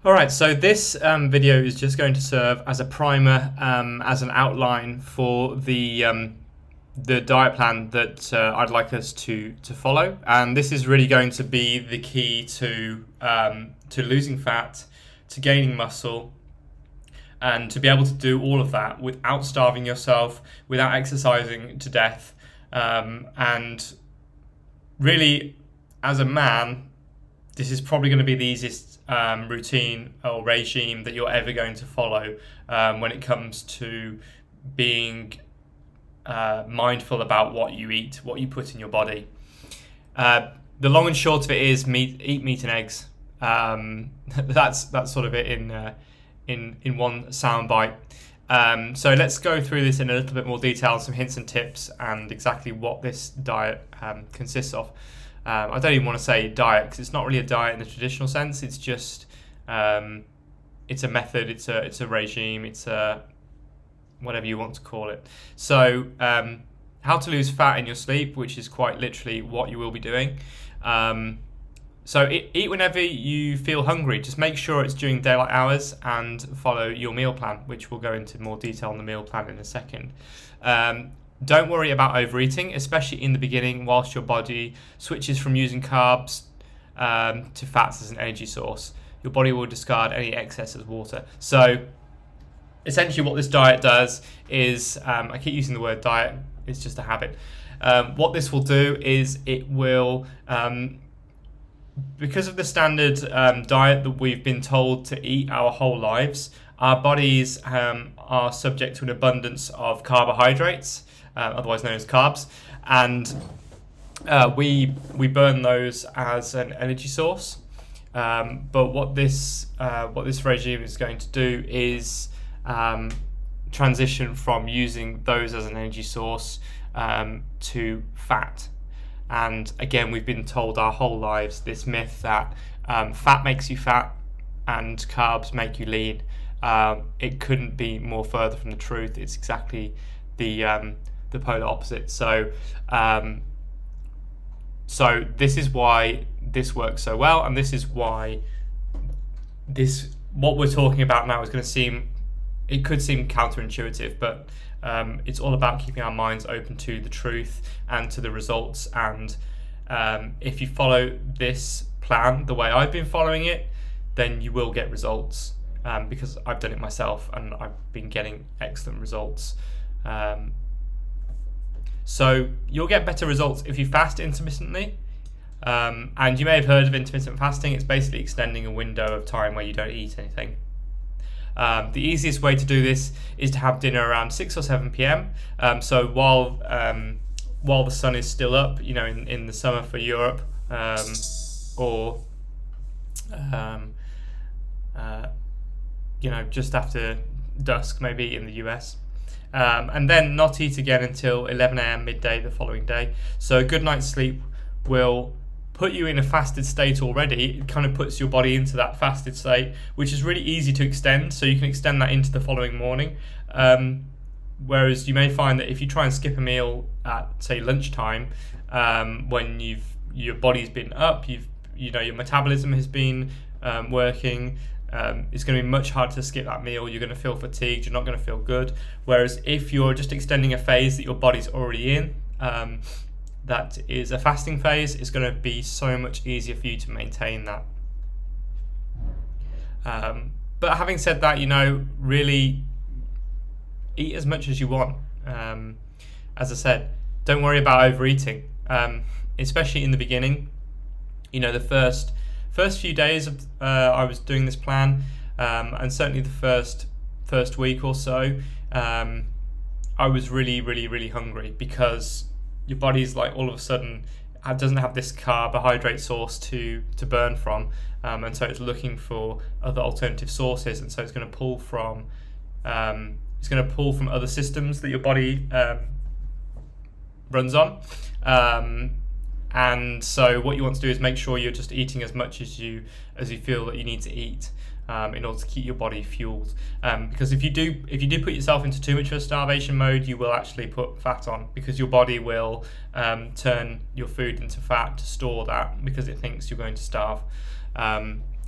Alright, so this video is just going to serve as a primer, as an outline for the diet plan that I'd like us to follow, and this is really going to be the key to losing fat, to gaining muscle, and to be able to do all of that without starving yourself, without exercising to death, and really, as a man, this is probably going to be the easiest routine or regime that you're ever going to follow when it comes to being mindful about what you eat, what you put in your body. The long and short of it is eat meat and eggs. That's sort of it in one soundbite. So let's go through this in a little bit more detail, some hints and tips, and exactly what this diet consists of. I don't even want to say diet because it's not really a diet in the traditional sense. It's just it's a method, it's a regime, it's a whatever you want to call it. So how to lose fat in your sleep, which is quite literally what you will be doing. So eat whenever you feel hungry. Just make sure it's during daylight hours and follow your meal plan, which we'll go into more detail on the meal plan in a second. Don't worry about overeating, especially in the beginning, whilst your body switches from using carbs to fats as an energy source. Your body will discard any excess as water. So essentially what this diet does is, I keep using the word diet, it's just a habit. What this will do is it will, because of the standard diet that we've been told to eat our whole lives, our bodies are subject to an abundance of carbohydrates, otherwise known as carbs, and we burn those as an energy source. But what this regime is going to do is transition from using those as an energy source to fat. And again, we've been told our whole lives this myth that fat makes you fat and carbs make you lean. It couldn't be more further from the truth. It's exactly the polar opposite. So this is why this works so well, and this is why what we're talking about now is going to it could seem counterintuitive, but it's all about keeping our minds open to the truth and to the results. And if you follow this plan the way I've been following it, then you will get results, because I've done it myself and I've been getting excellent results. So you'll get better results if you fast intermittently. And you may have heard of intermittent fasting. It's basically extending a window of time where you don't eat anything. The easiest way to do this is to have dinner around 6 or 7 p.m. So while the sun is still up, in the summer for Europe, or just after dusk, maybe in the US. And then not eat again until 11 a.m. midday the following day. So a good night's sleep will put you in a fasted state already. It kind of puts your body into that fasted state, which is really easy to extend. So you can extend that into the following morning. Whereas you may find that if you try and skip a meal at, say, lunchtime, when your body's been up, your metabolism has been working. It's going to be much harder to skip that meal. You're going to feel fatigued. You're not going to feel good. Whereas if you're just extending a phase that your body's already in, that is a fasting phase, it's going to be so much easier for you to maintain that. But having said that, really eat as much as you want. As I said, don't worry about overeating, especially in the beginning. The first few days of I was doing this plan, and certainly the first week or so, I was really, really, really hungry, because your body's like all of a sudden doesn't have this carbohydrate source to burn from, and so it's looking for other alternative sources, and so it's going to pull from other systems that your body runs on. And so what you want to do is make sure you're just eating as much as you feel that you need to eat, in order to keep your body fueled. Because if you do put yourself into too much of a starvation mode, you will actually put fat on, because your body will turn your food into fat to store that, because it thinks you're going to starve.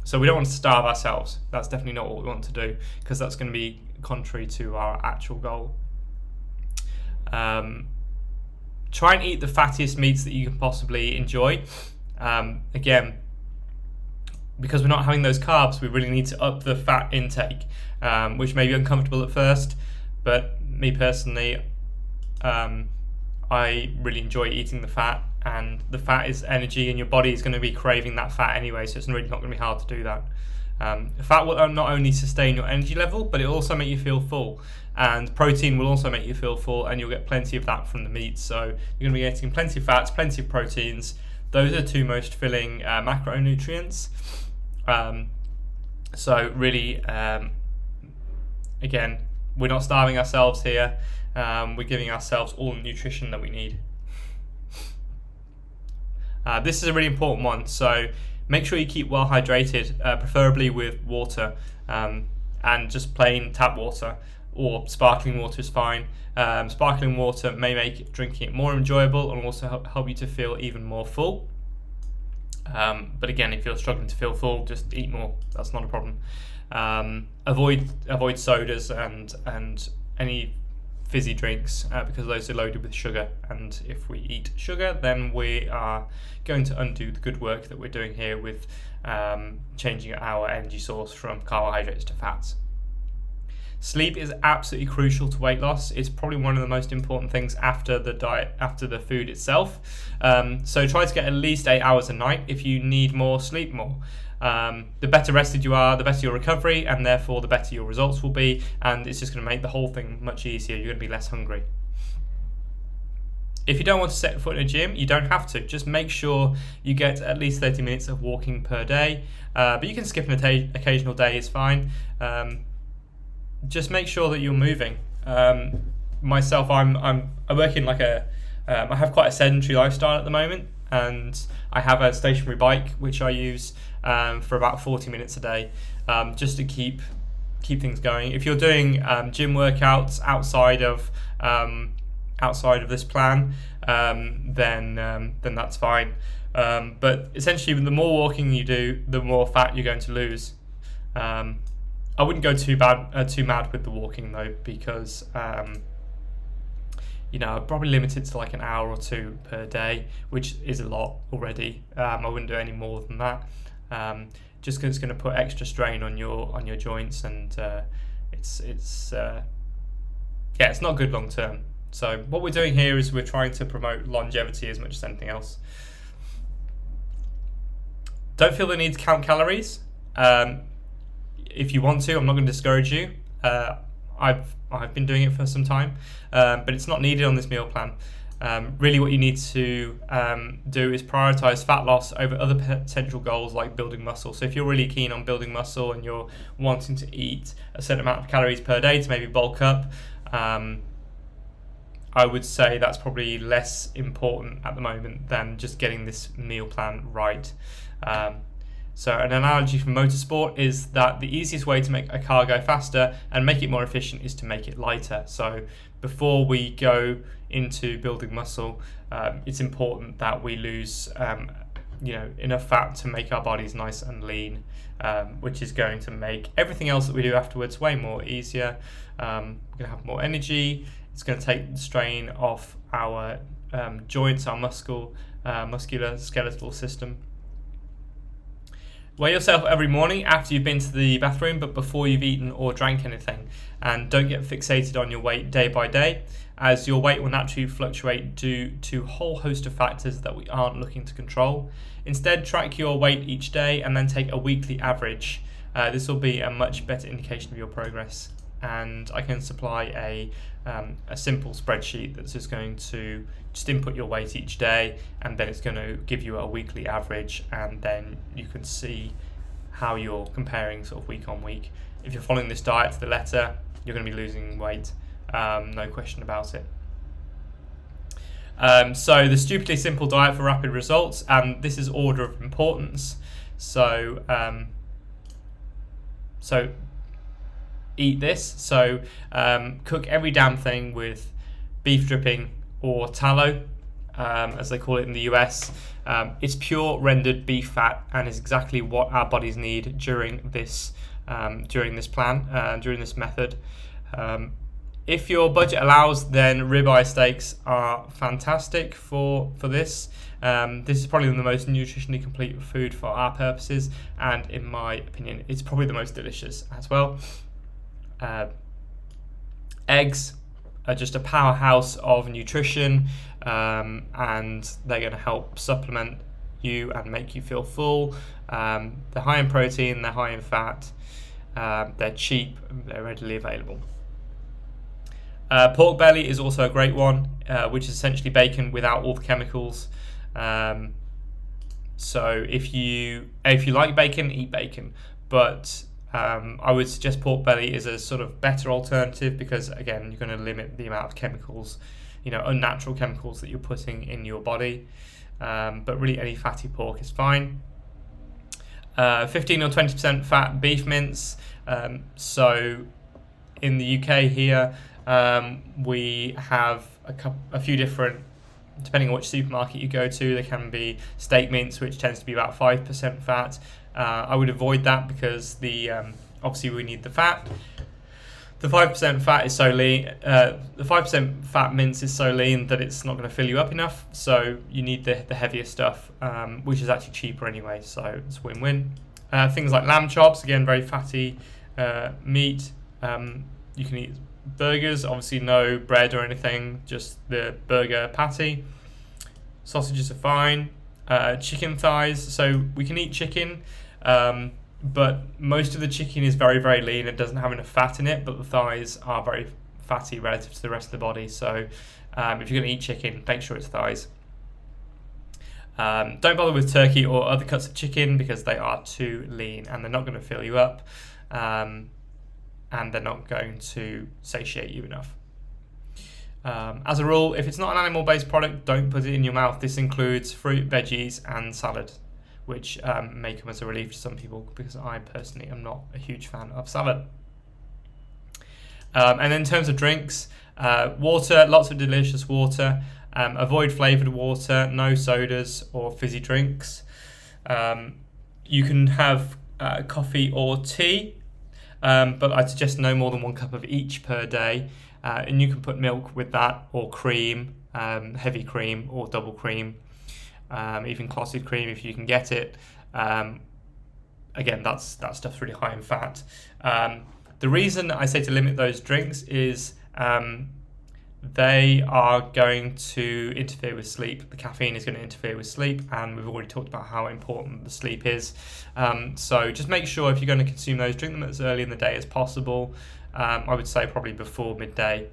So we don't want to starve ourselves. That's definitely not what we want to do, because that's going to be contrary to our actual goal. Try and eat the fattiest meats that you can possibly enjoy. Again, because we're not having those carbs, we really need to up the fat intake, which may be uncomfortable at first, but me personally, I really enjoy eating the fat, and the fat is energy, and your body is going to be craving that fat anyway, so it's really not going to be hard to do that. Fat will not only sustain your energy level, but it will also make you feel full, and protein will also make you feel full, and you'll get plenty of that from the meat. So you're going to be getting plenty of fats, plenty of proteins. Those are the two most filling macronutrients. So really, again, we're not starving ourselves here. We're giving ourselves all the nutrition that we need. This is a really important one, so make sure you keep well hydrated, preferably with water, and just plain tap water, or sparkling water is fine. Sparkling water may make drinking it more enjoyable and also help you to feel even more full. But again, if you're struggling to feel full, just eat more. That's not a problem. Avoid sodas and any fizzy drinks, because those are loaded with sugar, and if we eat sugar, then we are going to undo the good work that we're doing here with changing our energy source from carbohydrates to fats. Sleep is absolutely crucial to weight loss. It's probably one of the most important things after the diet, after the food itself. So try to get at least 8 hours a night. If you need more, sleep more. The better rested you are, the better your recovery, and therefore the better your results will be, and it's just going to make the whole thing much easier. You're going to be less hungry. If you don't want to set foot in a gym, you don't have to. Just make sure you get at least 30 minutes of walking per day, but you can skip an occasional day, it's fine. Just make sure that you're moving. Myself, I work in I have quite a sedentary lifestyle at the moment, and I have a stationary bike which I use for about 40 minutes a day, just to keep things going. If you're doing gym workouts outside of this plan, then that's fine. But essentially, the more walking you do, the more fat you're going to lose. I wouldn't go too mad with the walking though, because I'd probably limit it to like an hour or two per day, which is a lot already. I wouldn't do any more than that, just because it's going to put extra strain on your joints, and it's not good long term. So what we're doing here is we're trying to promote longevity as much as anything else. Don't feel the need to count calories. If you want to, I'm not going to discourage you. I've been doing it for some time, but it's not needed on this meal plan. Really what you need to do is prioritize fat loss over other potential goals like building muscle. So if you're really keen on building muscle and you're wanting to eat a certain amount of calories per day to maybe bulk up, I would say that's probably less important at the moment than just getting this meal plan right. So an analogy from motorsport is that the easiest way to make a car go faster and make it more efficient is to make it lighter. So before we go into building muscle, it's important that we lose enough fat to make our bodies nice and lean, which is going to make everything else that we do afterwards way more easier. We're going to have more energy. It's going to take the strain off our joints, our muscular skeletal system. Weigh yourself every morning after you've been to the bathroom, but before you've eaten or drank anything. And don't get fixated on your weight day by day, as your weight will naturally fluctuate due to a whole host of factors that we aren't looking to control. Instead, track your weight each day and then take a weekly average. This will be a much better indication of your progress. And I can supply a simple spreadsheet that's just going to input your weight each day, and then it's going to give you a weekly average, and then you can see how you're comparing sort of week on week. If you're following this diet to the letter, you're going to be losing weight, no question about it. So the stupidly simple diet for rapid results, and this is order of importance. So eat this. So cook every damn thing with beef dripping or tallow. as they call it in the US. It's pure rendered beef fat and is exactly what our bodies need during this plan, during this method. If your budget allows, then ribeye steaks are fantastic for this. This is probably the most nutritionally complete food for our purposes, and in my opinion, it's probably the most delicious as well. Eggs are just a powerhouse of nutrition, and they're going to help supplement you and make you feel full. They're high in protein, they're high in fat, they're cheap, they're readily available. Pork belly is also a great one, which is essentially bacon without all the chemicals. So if you like bacon, eat bacon, but I would suggest pork belly is a sort of better alternative because, again, you're going to limit the amount of chemicals, unnatural chemicals that you're putting in your body. But really, any fatty pork is fine. 15 or 20% fat beef mince. So in the UK here, we have a few different, depending on which supermarket you go to, there can be steak mince, which tends to be about 5% fat. I would avoid that because obviously we need the fat. The 5% fat is so lean. The 5% fat mince is so lean that it's not going to fill you up enough. So you need the heavier stuff, which is actually cheaper anyway. So it's win-win. Things like lamb chops, again, very fatty meat. You can eat burgers, obviously no bread or anything, just the burger patty. Sausages are fine. Chicken thighs, so we can eat chicken, but most of the chicken is very, very lean. It doesn't have enough fat in it, but the thighs are very fatty relative to the rest of the body. So if you're going to eat chicken, make sure it's thighs. Don't bother with turkey or other cuts of chicken because they are too lean and they're not going to fill you up. And they're not going to satiate you enough. As a rule, if it's not an animal-based product, don't put it in your mouth. This includes fruit, veggies, and salad, which may come as a relief to some people because I personally am not a huge fan of salad. And then in terms of drinks, water, lots of delicious water. Avoid flavoured water, no sodas or fizzy drinks. You can have coffee or tea. But I'd suggest no more than 1 cup of each per day, and you can put milk with that, or cream, heavy cream or double cream, even clotted cream if you can get it. Again, that stuff's really high in fat. The reason I say to limit those drinks is they are going to interfere with sleep. The caffeine is going to interfere with sleep, and we've already talked about how important the sleep is. So just make sure if you're going to consume those, drink them as early in the day as possible. I would say probably before midday,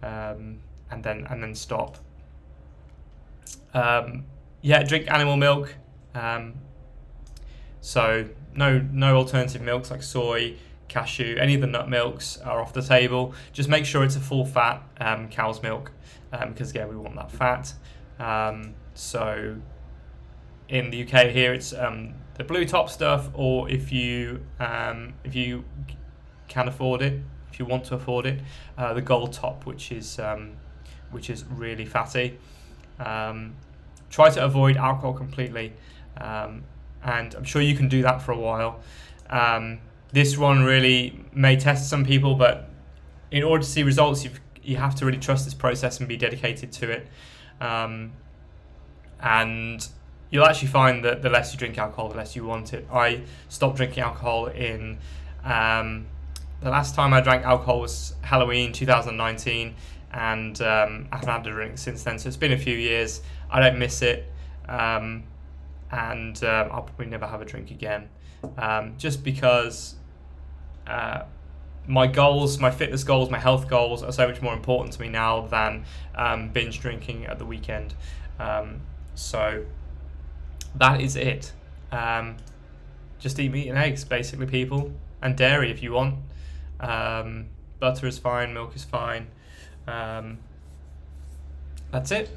and then stop. Drink animal milk. So no alternative milks like soy, cashew, any of the nut milks are off the table. Just make sure it's a full fat cow's milk, because again we want that fat. So in the UK here it's the blue top stuff, or if you can afford it, if you want to afford it, the gold top, which is really fatty. Try to avoid alcohol completely, and I'm sure you can do that for a while. This one really may test some people, but in order to see results, you have to really trust this process and be dedicated to it. And you'll actually find that the less you drink alcohol, the less you want it. I stopped drinking alcohol in the last time I drank alcohol was Halloween 2019, and I haven't had a drink since then. So it's been a few years. I don't miss it, and I'll probably never have a drink again, just because my goals, my fitness goals, my health goals are so much more important to me now than binge drinking at the weekend. So that is it. Just eat meat and eggs, basically, people, and dairy if you want. Butter is fine, milk is fine. That's it.